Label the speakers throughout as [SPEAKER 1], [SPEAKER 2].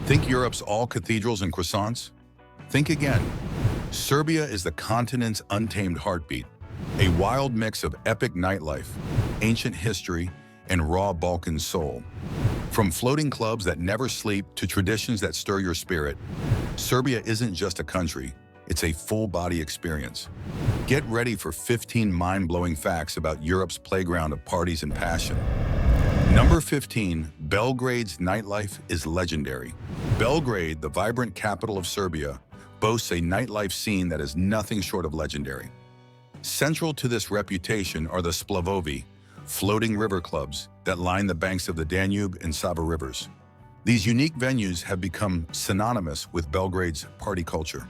[SPEAKER 1] Think Europe's all cathedrals and croissants? Think again. Serbia is the continent's untamed heartbeat, a wild mix of epic nightlife, ancient history, and raw Balkan soul. From floating clubs that never sleep to traditions that stir your spirit, Serbia isn't just a country, it's a full-body experience. Get ready for 15 mind-blowing facts about Europe's playground of parties and passion. Number 15, Belgrade's nightlife is legendary. Belgrade, the vibrant capital of Serbia, boasts a nightlife scene that is nothing short of legendary. Central to this reputation are the splavovi, floating river clubs that line the banks of the Danube and Sava rivers. These unique venues have become synonymous with Belgrade's party culture,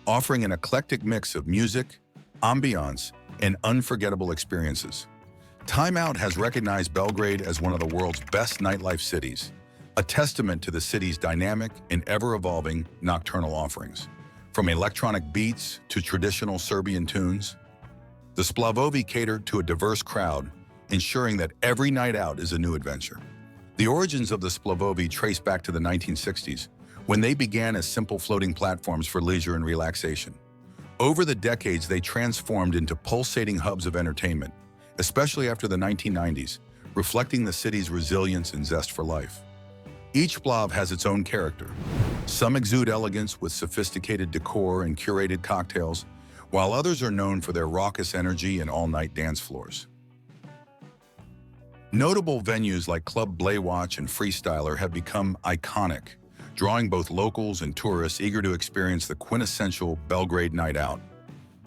[SPEAKER 1] offering an eclectic mix of music, ambiance, and unforgettable experiences. Time Out has recognized Belgrade as one of the world's best nightlife cities, a testament to the city's dynamic and ever-evolving nocturnal offerings. From electronic beats to traditional Serbian tunes, the Splavovi cater to a diverse crowd, ensuring that every night out is a new adventure. The origins of the Splavovi trace back to the 1960s, when they began as simple floating platforms for leisure and relaxation. Over the decades, they transformed into pulsating hubs of entertainment, especially after the 1990s, reflecting the city's resilience and zest for life. Each splav has its own character. Some exude elegance with sophisticated decor and curated cocktails, while others are known for their raucous energy and all-night dance floors. Notable venues like Club Baywatch and Freestyler have become iconic, drawing both locals and tourists eager to experience the quintessential Belgrade night out.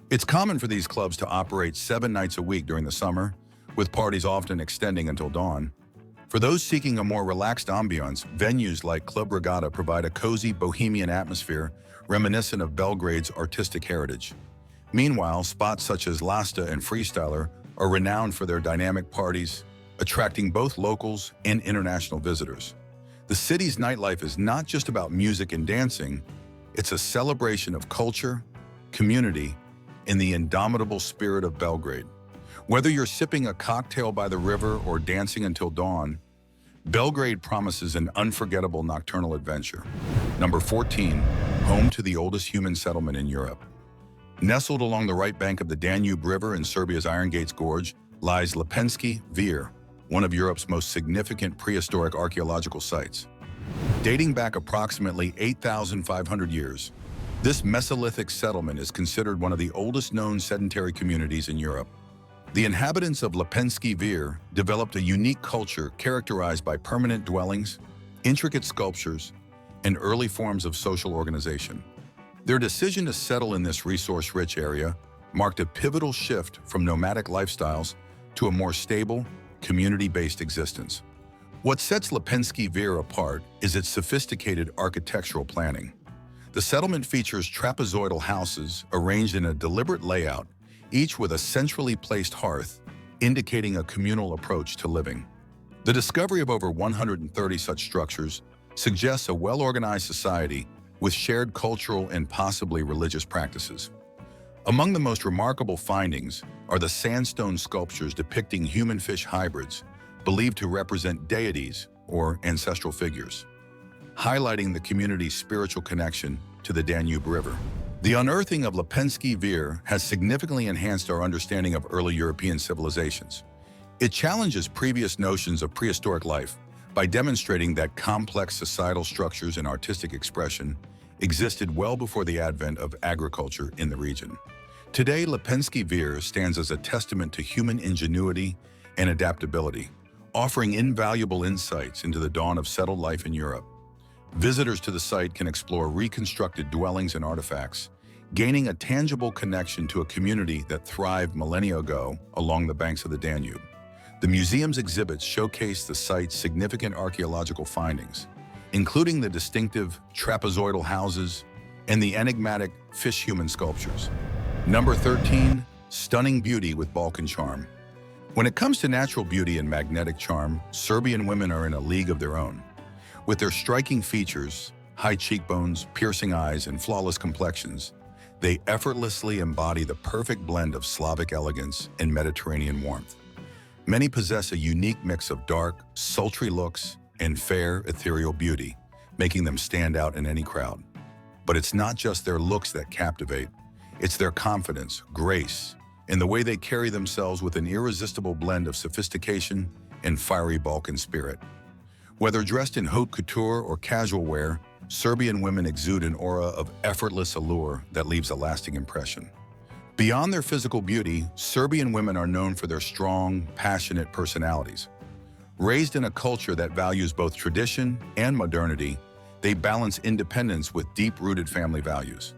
[SPEAKER 1] It's common for these clubs to operate 7 nights a week during the summer, with parties often extending until dawn. For those seeking a more relaxed ambiance, venues like Club Regatta provide a cozy bohemian atmosphere reminiscent of Belgrade's artistic heritage. Meanwhile, spots such as Lasta and Freestyler are renowned for their dynamic parties, attracting both locals and international visitors. The city's nightlife is not just about music and dancing, it's a celebration of culture, community, and the indomitable spirit of Belgrade. Whether you're sipping a cocktail by the river or dancing until dawn, Belgrade promises an unforgettable nocturnal adventure. Number 14, home to the oldest human settlement in Europe. Nestled along the right bank of the Danube River in Serbia's Iron Gates Gorge lies Lepenski Vir, one of Europe's most significant prehistoric archaeological sites. Dating back approximately 8,500 years, this Mesolithic settlement is considered one of the oldest known sedentary communities in Europe. The inhabitants of Lepenski Vir developed a unique culture characterized by permanent dwellings, intricate sculptures, and early forms of social organization. Their decision to settle in this resource-rich area marked a pivotal shift from nomadic lifestyles to a more stable, community-based existence. What sets Lepenski Vir apart is its sophisticated architectural planning. The settlement features trapezoidal houses arranged in a deliberate layout, each with a centrally placed hearth, indicating a communal approach to living. The discovery of over 130 such structures suggests a well-organized society with shared cultural and possibly religious practices. Among the most remarkable findings are the sandstone sculptures depicting human-fish hybrids, believed to represent deities or ancestral figures, highlighting the community's spiritual connection to the Danube River. The unearthing of Lepenski Vir has significantly enhanced our understanding of early European civilizations. It challenges previous notions of prehistoric life by demonstrating that complex societal structures and artistic expression existed well before the advent of agriculture in the region. Today, Lepenski Vir stands as a testament to human ingenuity and adaptability, offering invaluable insights into the dawn of settled life in Europe. Visitors to the site can explore reconstructed dwellings and artifacts, gaining a tangible connection to a community that thrived millennia ago along the banks of the Danube. The museum's exhibits showcase the site's significant archaeological findings, including the distinctive trapezoidal houses and the enigmatic fish-human sculptures. Number 13, stunning beauty with Balkan charm. When it comes to natural beauty and magnetic charm, Serbian women are in a league of their own. With their striking features, high cheekbones, piercing eyes, and flawless complexions, they effortlessly embody the perfect blend of Slavic elegance and Mediterranean warmth. Many possess a unique mix of dark, sultry looks and fair, ethereal beauty, making them stand out in any crowd. But it's not just their looks that captivate. It's their confidence, grace, and the way they carry themselves with an irresistible blend of sophistication and fiery Balkan spirit. Whether dressed in haute couture or casual wear, Serbian women exude an aura of effortless allure that leaves a lasting impression. Beyond their physical beauty, Serbian women are known for their strong, passionate personalities. Raised in a culture that values both tradition and modernity, they balance independence with deep-rooted family values.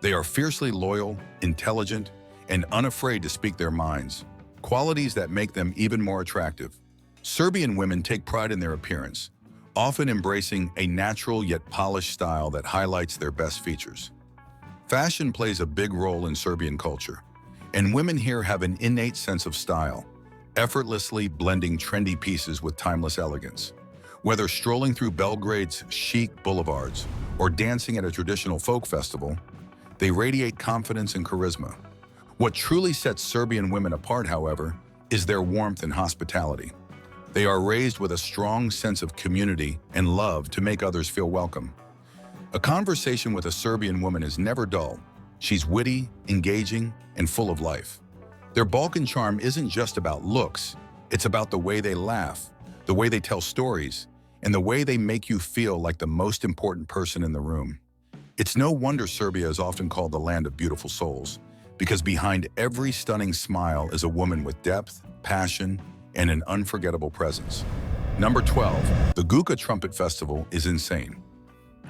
[SPEAKER 1] They are fiercely loyal, intelligent, and unafraid to speak their minds, qualities that make them even more attractive. Serbian women take pride in their appearance, often embracing a natural yet polished style that highlights their best features. Fashion plays a big role in Serbian culture, and women here have an innate sense of style, effortlessly blending trendy pieces with timeless elegance. Whether strolling through Belgrade's chic boulevards or dancing at a traditional folk festival, they radiate confidence and charisma. What truly sets Serbian women apart, however, is their warmth and hospitality. They are raised with a strong sense of community and love to make others feel welcome. A conversation with a Serbian woman is never dull. She's witty, engaging, and full of life. Their Balkan charm isn't just about looks, it's about the way they laugh, the way they tell stories, and the way they make you feel like the most important person in the room. It's no wonder Serbia is often called the land of beautiful souls, because behind every stunning smile is a woman with depth, passion, and an unforgettable presence. Number 12, the Guka Trumpet Festival is insane.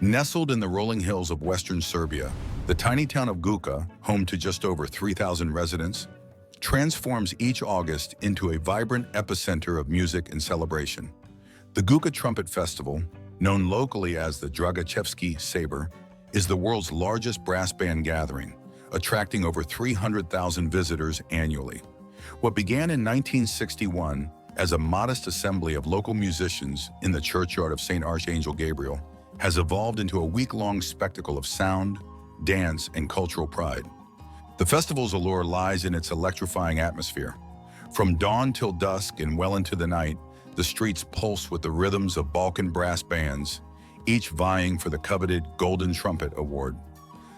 [SPEAKER 1] Nestled in the rolling hills of western Serbia, the tiny town of Guka, home to just over 3,000 residents, transforms each August into a vibrant epicenter of music and celebration. The Guka Trumpet Festival, known locally as the Dragachevski Sabre, is the world's largest brass band gathering, attracting over 300,000 visitors annually. What began in 1961 as a modest assembly of local musicians in the churchyard of St. Archangel Gabriel has evolved into a week-long spectacle of sound, dance, and cultural pride. The festival's allure lies in its electrifying atmosphere. From dawn till dusk and well into the night, the streets pulse with the rhythms of Balkan brass bands, each vying for the coveted Golden Trumpet Award.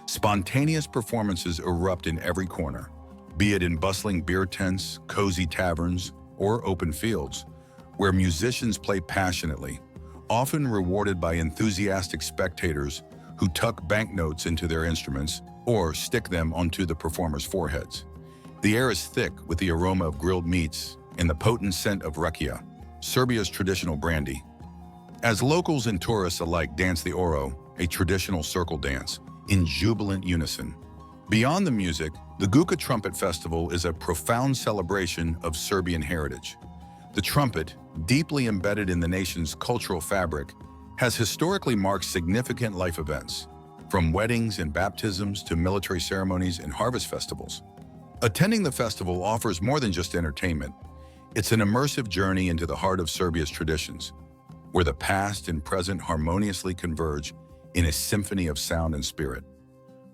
[SPEAKER 1] Spontaneous performances erupt in every corner, be it in bustling beer tents, cozy taverns, or open fields, where musicians play passionately, often rewarded by enthusiastic spectators who tuck banknotes into their instruments or stick them onto the performers' foreheads. The air is thick with the aroma of grilled meats and the potent scent of rakia, Serbia's traditional brandy. As locals and tourists alike dance the oro, a traditional circle dance, in jubilant unison. Beyond the music, the Guka Trumpet Festival is a profound celebration of Serbian heritage. The trumpet, deeply embedded in the nation's cultural fabric, has historically marked significant life events, from weddings and baptisms to military ceremonies and harvest festivals. Attending the festival offers more than just entertainment. It's an immersive journey into the heart of Serbia's traditions, where the past and present harmoniously converge in a symphony of sound and spirit.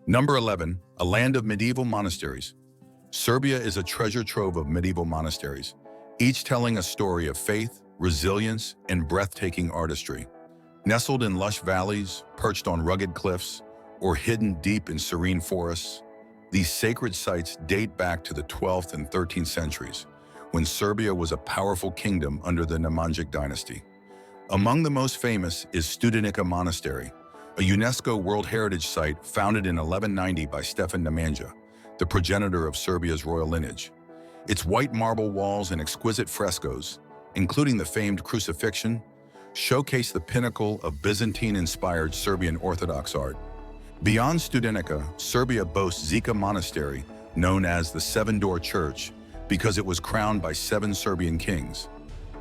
[SPEAKER 1] Number 11, a land of medieval monasteries. Serbia is a treasure trove of medieval monasteries, each telling a story of faith, resilience, and breathtaking artistry. Nestled in lush valleys, perched on rugged cliffs, or hidden deep in serene forests, these sacred sites date back to the 12th and 13th centuries, when Serbia was a powerful kingdom under the Nemanjic dynasty. Among the most famous is Studenica Monastery, a UNESCO World Heritage Site founded in 1190 by Stefan Nemanja, the progenitor of Serbia's royal lineage. Its white marble walls and exquisite frescoes, including the famed crucifixion, showcase the pinnacle of Byzantine-inspired Serbian Orthodox art. Beyond Studenica, Serbia boasts Zika Monastery, known as the Seven-Door Church, because it was crowned by 7 Serbian kings.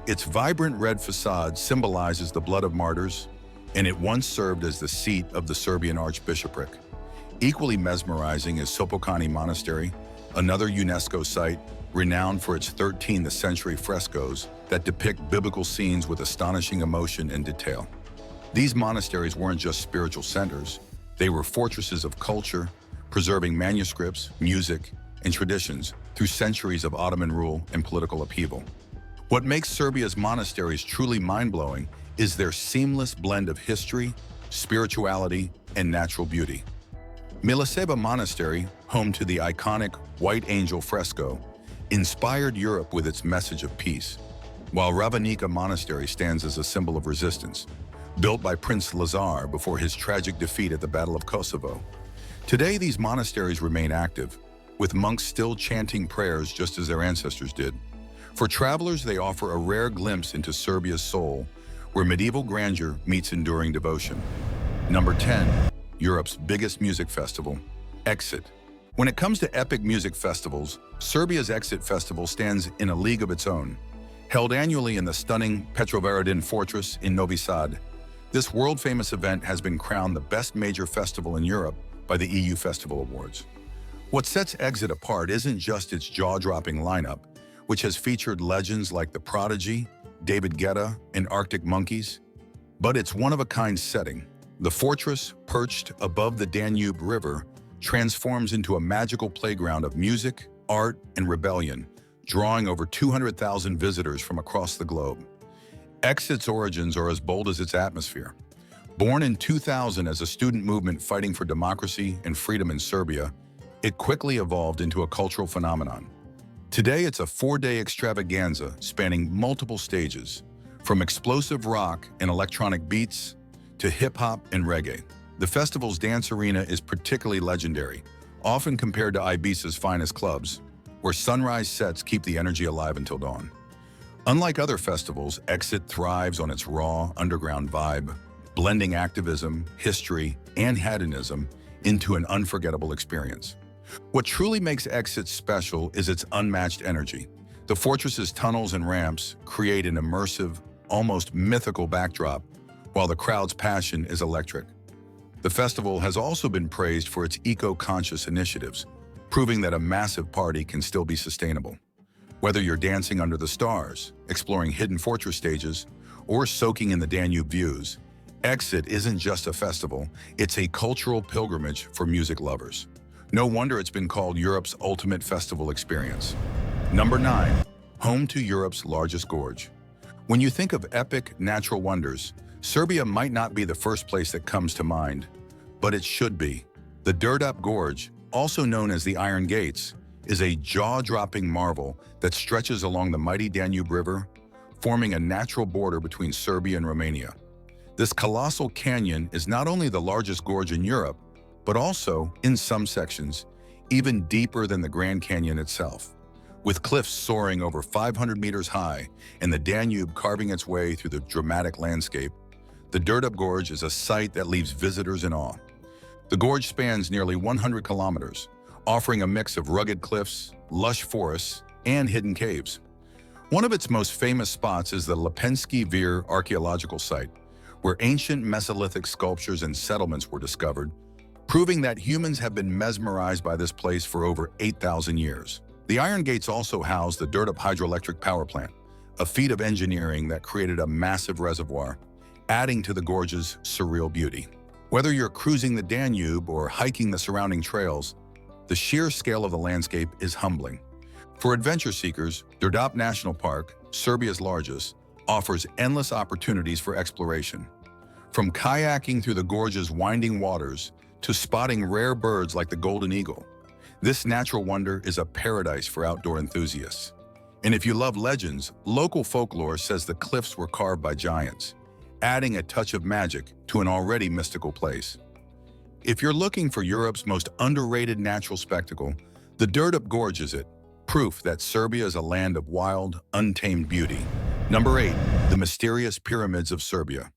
[SPEAKER 1] Its vibrant red facade symbolizes the blood of martyrs, and it once served as the seat of the Serbian archbishopric. Equally mesmerizing is Sopocani Monastery, another UNESCO site renowned for its 13th century frescoes that depict biblical scenes with astonishing emotion and detail. These monasteries weren't just spiritual centers, they were fortresses of culture, preserving manuscripts, music, and traditions through centuries of Ottoman rule and political upheaval. What makes Serbia's monasteries truly mind-blowing is their seamless blend of history, spirituality, and natural beauty. Milosevic Monastery, home to the iconic White Angel fresco, inspired Europe with its message of peace, while Ravenica Monastery stands as a symbol of resistance, built by Prince Lazar before his tragic defeat at the Battle of Kosovo. Today, these monasteries remain active, with monks still chanting prayers just as their ancestors did. For travelers, they offer a rare glimpse into Serbia's soul, where medieval grandeur meets enduring devotion. Number 10, Europe's biggest music festival, Exit. When it comes to epic music festivals, Serbia's Exit Festival stands in a league of its own. Held annually in the stunning Petrovaradin Fortress in Novi Sad, this world-famous event has been crowned the best major festival in Europe by the EU Festival Awards. What sets Exit apart isn't just its jaw-dropping lineup, which has featured legends like The Prodigy, David Guetta, and Arctic Monkeys, but its one-of-a-kind setting. The fortress, perched above the Danube River, transforms into a magical playground of music, art, and rebellion, drawing over 200,000 visitors from across the globe. Exit's origins are as bold as its atmosphere. Born in 2000 as a student movement fighting for democracy and freedom in Serbia, it quickly evolved into a cultural phenomenon. Today, it's a 4-day extravaganza spanning multiple stages, from explosive rock and electronic beats to hip-hop and reggae. The festival's dance arena is particularly legendary, often compared to Ibiza's finest clubs, where sunrise sets keep the energy alive until dawn. Unlike other festivals, Exit thrives on its raw, underground vibe, blending activism, history, and hedonism into an unforgettable experience. What truly makes Exit special is its unmatched energy. The fortress's tunnels and ramps create an immersive, almost mythical backdrop, while the crowd's passion is electric. The festival has also been praised for its eco-conscious initiatives, proving that a massive party can still be sustainable. Whether you're dancing under the stars, exploring hidden fortress stages, or soaking in the Danube views, Exit isn't just a festival, it's a cultural pilgrimage for music lovers. No wonder it's been called Europe's ultimate festival experience. Number 9, home to Europe's largest gorge. When you think of epic natural wonders, Serbia might not be the first place that comes to mind, but it should be. The Đerdap Gorge, also known as the Iron Gates, is a jaw-dropping marvel that stretches along the mighty Danube River, forming a natural border between Serbia and Romania. This colossal canyon is not only the largest gorge in Europe, but also, in some sections, even deeper than the Grand Canyon itself. With cliffs soaring over 500 meters high and the Danube carving its way through the dramatic landscape, the Đerdap Gorge is a sight that leaves visitors in awe. The gorge spans nearly 100 kilometers, offering a mix of rugged cliffs, lush forests, and hidden caves. One of its most famous spots is the Lepenski Vir archaeological site, where ancient Mesolithic sculptures and settlements were discovered, proving that humans have been mesmerized by this place for over 8,000 years. The Iron Gates also house the Đerdap hydroelectric power plant, a feat of engineering that created a massive reservoir, adding to the gorge's surreal beauty. Whether you're cruising the Danube or hiking the surrounding trails, the sheer scale of the landscape is humbling. For adventure seekers, Đerdap National Park, Serbia's largest, offers endless opportunities for exploration. From kayaking through the gorge's winding waters to spotting rare birds like the golden eagle, this natural wonder is a paradise for outdoor enthusiasts. And if you love legends, local folklore says the cliffs were carved by giants, adding a touch of magic to an already mystical place. If you're looking for Europe's most underrated natural spectacle, the Đerdap Gorge is it, proof that Serbia is a land of wild, untamed beauty. Number 8, the mysterious pyramids of Serbia.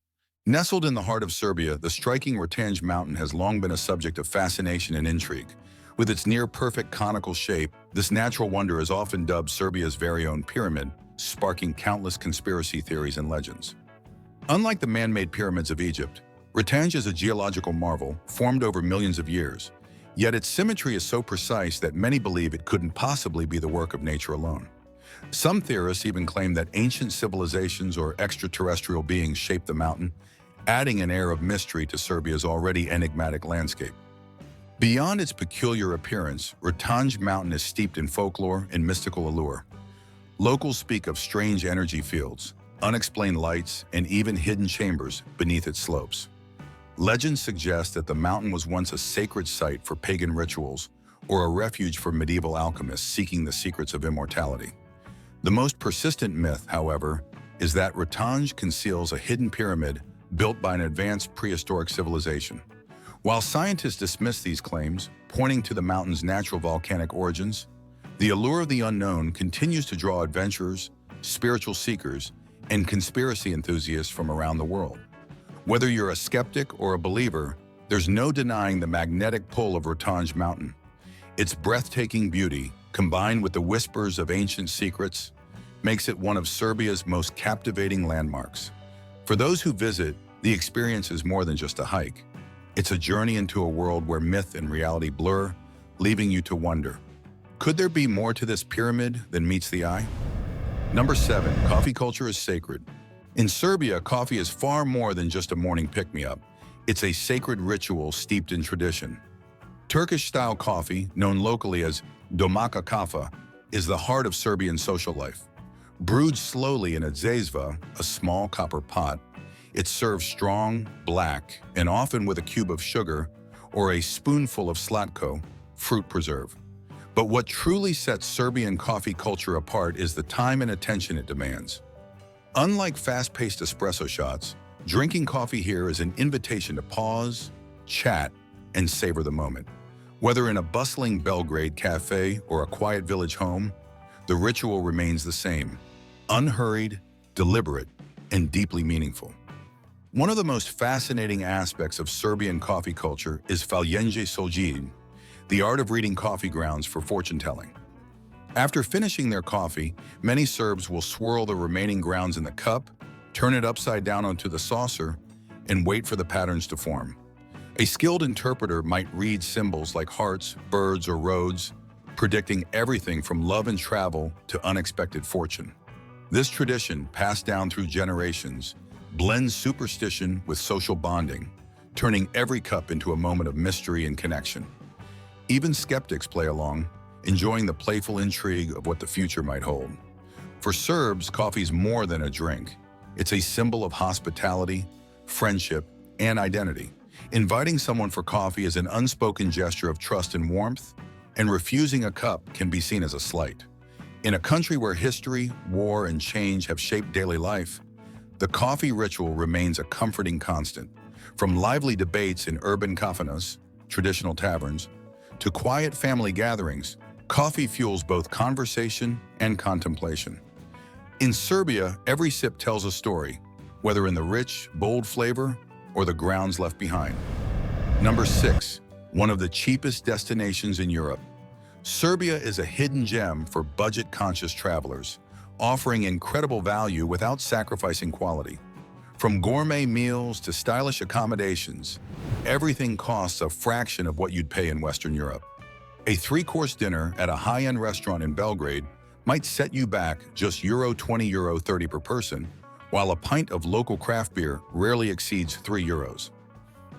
[SPEAKER 1] Nestled in the heart of Serbia, the striking Ratanj Mountain has long been a subject of fascination and intrigue. With its near-perfect conical shape, this natural wonder is often dubbed Serbia's very own pyramid, sparking countless conspiracy theories and legends. Unlike the man-made pyramids of Egypt, Ratanj is a geological marvel formed over millions of years, yet its symmetry is so precise that many believe it couldn't possibly be the work of nature alone. Some theorists even claim that ancient civilizations or extraterrestrial beings shaped the mountain, adding an air of mystery to Serbia's already enigmatic landscape. Beyond its peculiar appearance, Ratanj Mountain is steeped in folklore and mystical allure. Locals speak of strange energy fields, unexplained lights, and even hidden chambers beneath its slopes. Legends suggest that the mountain was once a sacred site for pagan rituals or a refuge for medieval alchemists seeking the secrets of immortality. The most persistent myth, however, is that Ratanj conceals a hidden pyramid built by an advanced prehistoric civilization. While scientists dismiss these claims, pointing to the mountain's natural volcanic origins, the allure of the unknown continues to draw adventurers, spiritual seekers, and conspiracy enthusiasts from around the world. Whether you're a skeptic or a believer, there's no denying the magnetic pull of Ratanj Mountain. Its breathtaking beauty, combined with the whispers of ancient secrets, makes it one of Serbia's most captivating landmarks. For those who visit, the experience is more than just a hike. It's a journey into a world where myth and reality blur, leaving you to wonder, could there be more to this pyramid than meets the eye? Number 7, coffee culture is sacred. In Serbia, coffee is far more than just a morning pick-me-up. It's a sacred ritual steeped in tradition. Turkish-style coffee, known locally as domaca kafa, is the heart of Serbian social life. Brewed slowly in a zezva, a small copper pot, it's served strong, black, and often with a cube of sugar or a spoonful of slatko, fruit preserve. But what truly sets Serbian coffee culture apart is the time and attention it demands. Unlike fast-paced espresso shots, drinking coffee here is an invitation to pause, chat, and savor the moment. Whether in a bustling Belgrade cafe or a quiet village home, the ritual remains the same: unhurried, deliberate, and deeply meaningful. One of the most fascinating aspects of Serbian coffee culture is faljenje soljiv, the art of reading coffee grounds for fortune-telling. After finishing their coffee, many Serbs will swirl the remaining grounds in the cup, turn it upside down onto the saucer, and wait for the patterns to form. A skilled interpreter might read symbols like hearts, birds, or roads, predicting everything from love and travel to unexpected fortune. This tradition, passed down through generations, blends superstition with social bonding, turning every cup into a moment of mystery and connection. Even skeptics play along, enjoying the playful intrigue of what the future might hold. For Serbs, coffee's more than a drink. It's a symbol of hospitality, friendship, and identity. Inviting someone for coffee is an unspoken gesture of trust and warmth, and refusing a cup can be seen as a slight. In a country where history, war, and change have shaped daily life, the coffee ritual remains a comforting constant. From lively debates in urban kafanas, traditional taverns, to quiet family gatherings, coffee fuels both conversation and contemplation. In Serbia, every sip tells a story, whether in the rich, bold flavor or the grounds left behind. Number 6, one of the cheapest destinations in Europe. Serbia is a hidden gem for budget-conscious travelers, offering incredible value without sacrificing quality. From gourmet meals to stylish accommodations, everything costs a fraction of what you'd pay in Western Europe. A 3-course dinner at a high-end restaurant in Belgrade might set you back just €20, €30 per person, while a pint of local craft beer rarely exceeds €3.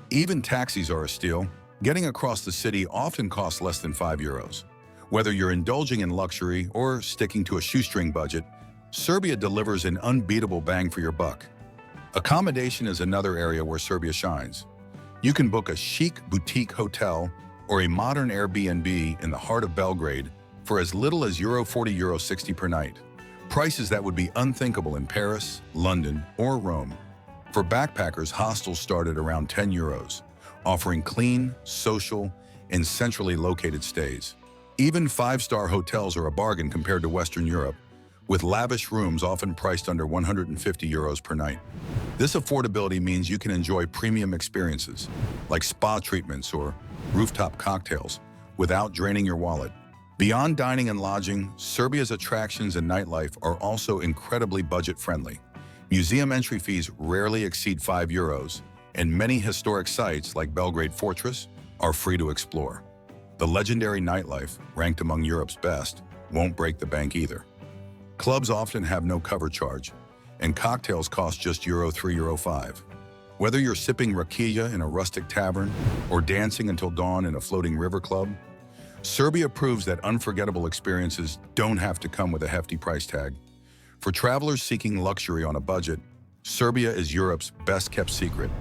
[SPEAKER 1] Even taxis are a steal. Getting across the city often costs less than €5. Whether you're indulging in luxury or sticking to a shoestring budget, Serbia delivers an unbeatable bang for your buck. Accommodation is another area where Serbia shines. You can book a chic boutique hotel or a modern Airbnb in the heart of Belgrade for as little as €40, €60 per night. Prices that would be unthinkable in Paris, London, or Rome. For backpackers, hostels start at around €10, offering clean, social, and centrally located stays. Even 5-star hotels are a bargain compared to Western Europe, with lavish rooms often priced under €150 per night. This affordability means you can enjoy premium experiences, like spa treatments or rooftop cocktails, without draining your wallet. Beyond dining and lodging, Serbia's attractions and nightlife are also incredibly budget-friendly. Museum entry fees rarely exceed €5, and many historic sites, like Belgrade Fortress, are free to explore. The legendary nightlife, ranked among Europe's best, won't break the bank either. Clubs often have no cover charge, and cocktails cost just €3, €5. Whether you're sipping rakia in a rustic tavern or dancing until dawn in a floating river club, Serbia proves that unforgettable experiences don't have to come with a hefty price tag. For travelers seeking luxury on a budget, Serbia is Europe's best-kept secret.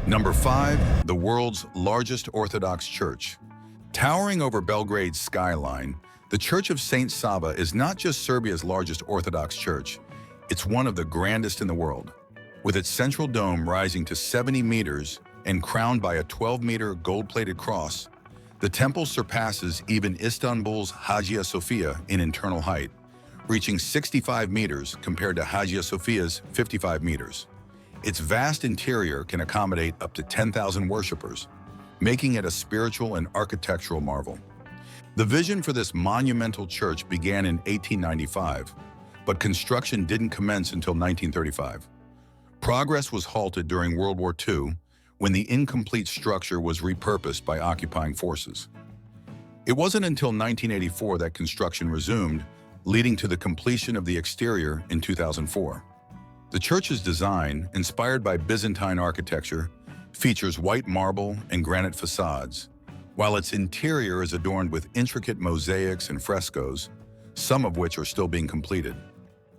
[SPEAKER 1] Number 5, the world's largest Orthodox church. Towering over Belgrade's skyline, the Church of Saint Sava is not just Serbia's largest Orthodox church, it's one of the grandest in the world. With its central dome rising to 70 meters and crowned by a 12-meter gold-plated cross, the temple surpasses even Istanbul's Hagia Sophia in internal height, reaching 65 meters compared to Hagia Sophia's 55 meters. Its vast interior can accommodate up to 10,000 worshippers, making it a spiritual and architectural marvel. The vision for this monumental church began in 1895, but construction didn't commence until 1935. Progress was halted during World War II, when the incomplete structure was repurposed by occupying forces. It wasn't until 1984 that construction resumed, leading to the completion of the exterior in 2004. The church's design, inspired by Byzantine architecture, features white marble and granite facades, while its interior is adorned with intricate mosaics and frescoes, some of which are still being completed.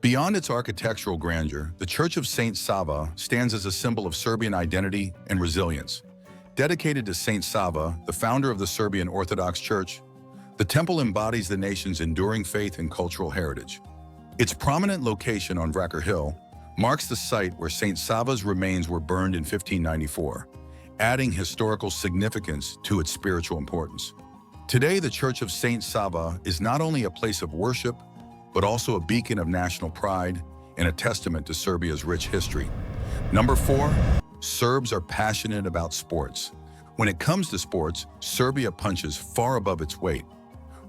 [SPEAKER 1] Beyond its architectural grandeur, the Church of Saint Sava stands as a symbol of Serbian identity and resilience. Dedicated to Saint Sava, the founder of the Serbian Orthodox Church, the temple embodies the nation's enduring faith and cultural heritage. Its prominent location on Vračar Hill marks the site where Saint Sava's remains were burned in 1594, adding historical significance to its spiritual importance. Today, the Church of Saint Sava is not only a place of worship, but also a beacon of national pride and a testament to Serbia's rich history. Number 4, Serbs are passionate about sports. When it comes to sports, Serbia punches far above its weight.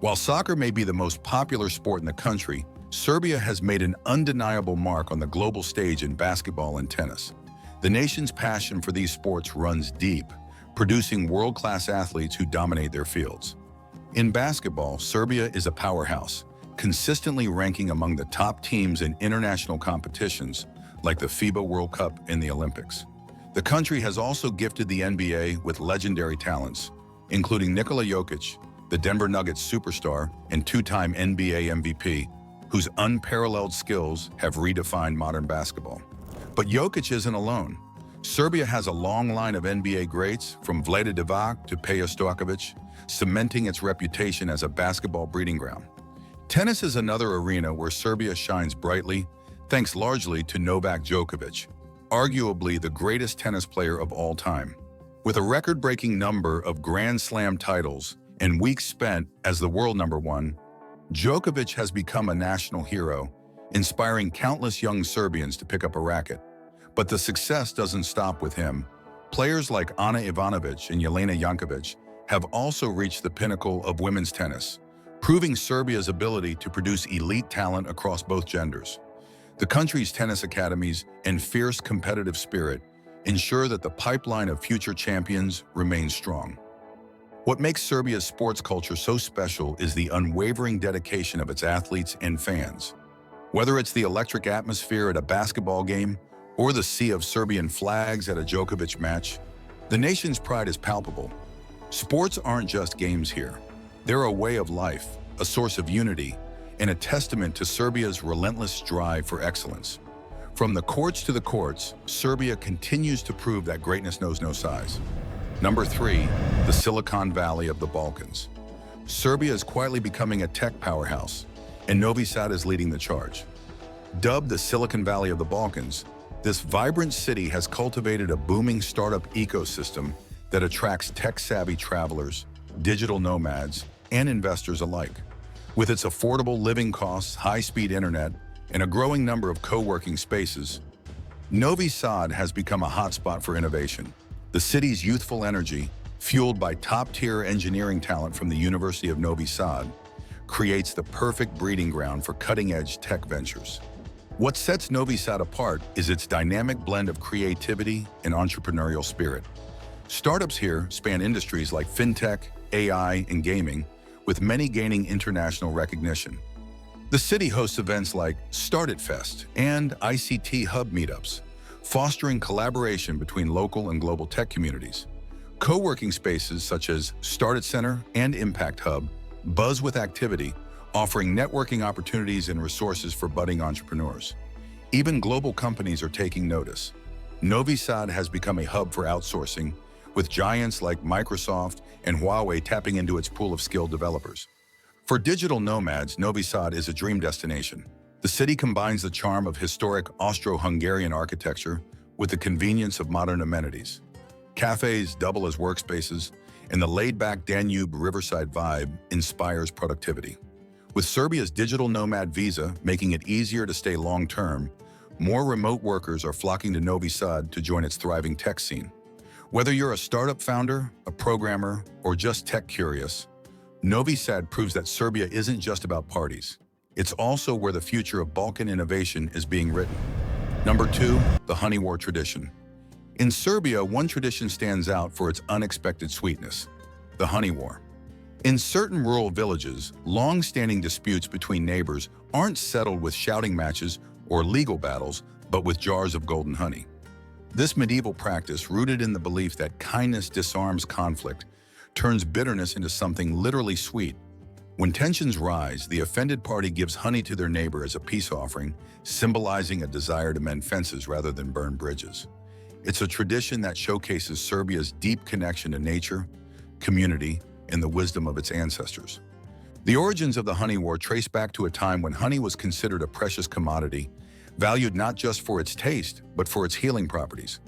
[SPEAKER 1] While soccer may be the most popular sport in the country, Serbia has made an undeniable mark on the global stage in basketball and tennis. The nation's passion for these sports runs deep, producing world-class athletes who dominate their fields. In basketball, Serbia is a powerhouse, consistently ranking among the top teams in international competitions like the FIBA World Cup and the Olympics. The country has also gifted the NBA with legendary talents, including Nikola Jokic, the Denver Nuggets superstar and two-time NBA MVP, whose unparalleled skills have redefined modern basketball. But Jokic isn't alone. Serbia has a long line of NBA greats, from Vlade Divac to Peja Stojakovic, cementing its reputation as a basketball breeding ground. Tennis is another arena where Serbia shines brightly, thanks largely to Novak Djokovic, arguably the greatest tennis player of all time. With a record-breaking number of Grand Slam titles and weeks spent as the world number 1, Djokovic has become a national hero, inspiring countless young Serbians to pick up a racket. But the success doesn't stop with him. Players like Ana Ivanovic and Jelena Jankovic have also reached the pinnacle of women's tennis, proving Serbia's ability to produce elite talent across both genders. The country's tennis academies and fierce competitive spirit ensure that the pipeline of future champions remains strong. What makes Serbia's sports culture so special is the unwavering dedication of its athletes and fans. Whether it's the electric atmosphere at a basketball game or the sea of Serbian flags at a Djokovic match, the nation's pride is palpable. Sports aren't just games here. They're a way of life, a source of unity, and a testament to Serbia's relentless drive for excellence. From the courts to the courts, Serbia continues to prove that greatness knows no size. Number 3, the Silicon Valley of the Balkans. Serbia is quietly becoming a tech powerhouse, and Novi Sad is leading the charge. Dubbed the Silicon Valley of the Balkans, this vibrant city has cultivated a booming startup ecosystem that attracts tech-savvy travelers, digital nomads, and investors alike. With its affordable living costs, high-speed internet, and a growing number of co-working spaces, Novi Sad has become a hotspot for innovation. The city's youthful energy, fueled by top-tier engineering talent from the University of Novi Sad, creates the perfect breeding ground for cutting-edge tech ventures. What sets Novi Sad apart is its dynamic blend of creativity and entrepreneurial spirit. Startups here span industries like fintech, AI, and gaming, with many gaining international recognition. The city hosts events like Start It Fest and ICT Hub meetups, fostering collaboration between local and global tech communities. Co-working spaces such as Start It Center and Impact Hub buzz with activity, offering networking opportunities and resources for budding entrepreneurs. Even global companies are taking notice. Novi Sad has become a hub for outsourcing, with giants like Microsoft and Huawei tapping into its pool of skilled developers. For digital nomads, Novi Sad is a dream destination. The city combines the charm of historic Austro-Hungarian architecture with the convenience of modern amenities. Cafes double as workspaces, and the laid-back Danube riverside vibe inspires productivity. With Serbia's digital nomad visa making it easier to stay long-term, more remote workers are flocking to Novi Sad to join its thriving tech scene. Whether you're a startup founder, a programmer, or just tech-curious, Novi Sad proves that Serbia isn't just about parties. It's also where the future of Balkan innovation is being written. Number 2, the honey war tradition. In Serbia, one tradition stands out for its unexpected sweetness: the honey war. In certain rural villages, long-standing disputes between neighbors aren't settled with shouting matches or legal battles, but with jars of golden honey. This medieval practice, rooted in the belief that kindness disarms conflict, turns bitterness into something literally sweet. When tensions rise, the offended party gives honey to their neighbor as a peace offering, symbolizing a desire to mend fences rather than burn bridges. It's a tradition that showcases Serbia's deep connection to nature, community, and the wisdom of its ancestors. The origins of the honey war trace back to a time when honey was considered a precious commodity, valued not just for its taste, but for its healing properties.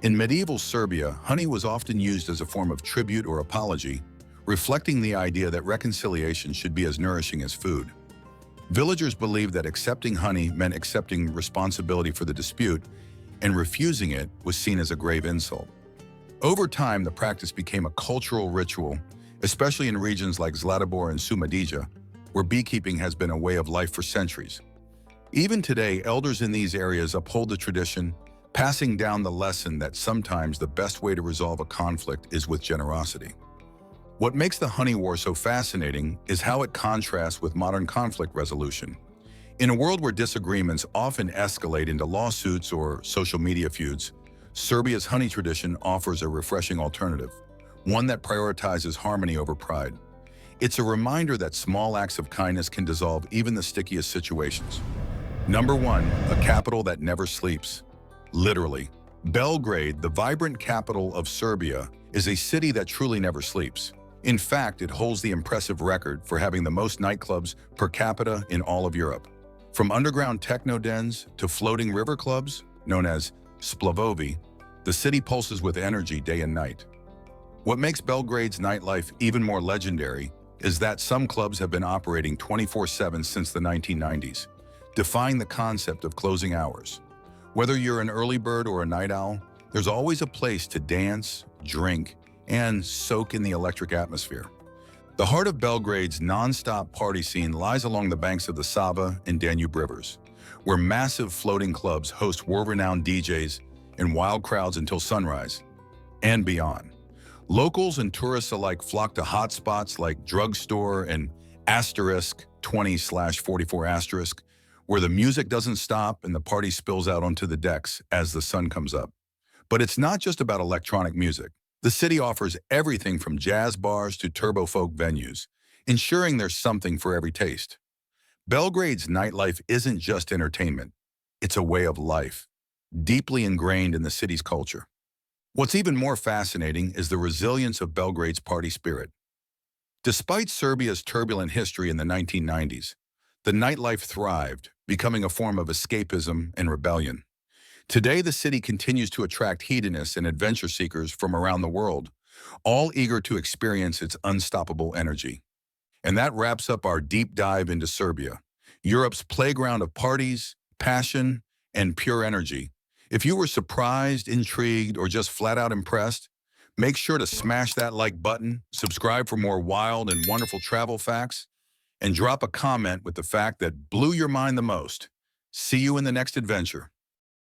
[SPEAKER 1] In medieval Serbia, honey was often used as a form of tribute or apology, reflecting the idea that reconciliation should be as nourishing as food. Villagers believed that accepting honey meant accepting responsibility for the dispute, and refusing it was seen as a grave insult. Over time, the practice became a cultural ritual, especially in regions like Zlatibor and Šumadija, where beekeeping has been a way of life for centuries. Even today, elders in these areas uphold the tradition, passing down the lesson that sometimes the best way to resolve a conflict is with generosity. What makes the honey war so fascinating is how it contrasts with modern conflict resolution. In a world where disagreements often escalate into lawsuits or social media feuds, Serbia's honey tradition offers a refreshing alternative, one that prioritizes harmony over pride. It's a reminder that small acts of kindness can dissolve even the stickiest situations. Number 1, a capital that never sleeps. Literally, Belgrade, the vibrant capital of Serbia, is a city that truly never sleeps. In fact, it holds the impressive record for having the most nightclubs per capita in all of Europe. From underground techno dens to floating river clubs, known as splavovi, the city pulses with energy day and night. What makes Belgrade's nightlife even more legendary is that some clubs have been operating 24/7 since the 1990s, defying the concept of closing hours. Whether you're an early bird or a night owl, there's always a place to dance, drink, and soak in the electric atmosphere. The heart of Belgrade's non-stop party scene lies along the banks of the Sava and Danube rivers, where massive floating clubs host world-renowned DJs and wild crowds until sunrise and beyond. Locals and tourists alike flock to hotspots like Drugstore and Asterisk 20/44 Asterisk, where the music doesn't stop and the party spills out onto the decks as the sun comes up. But it's not just about electronic music. The city offers everything from jazz bars to turbo folk venues, ensuring there's something for every taste. Belgrade's nightlife isn't just entertainment. It's a way of life, deeply ingrained in the city's culture. What's even more fascinating is the resilience of Belgrade's party spirit. Despite Serbia's turbulent history in the 1990s, the nightlife thrived, becoming a form of escapism and rebellion. Today, the city continues to attract hedonists and adventure seekers from around the world, all eager to experience its unstoppable energy. And that wraps up our deep dive into Serbia, Europe's playground of parties, passion, and pure energy. If you were surprised, intrigued, or just flat out impressed, make sure to smash that like button, subscribe for more wild and wonderful travel facts, and drop a comment with the fact that blew your mind the most. See you in the next adventure.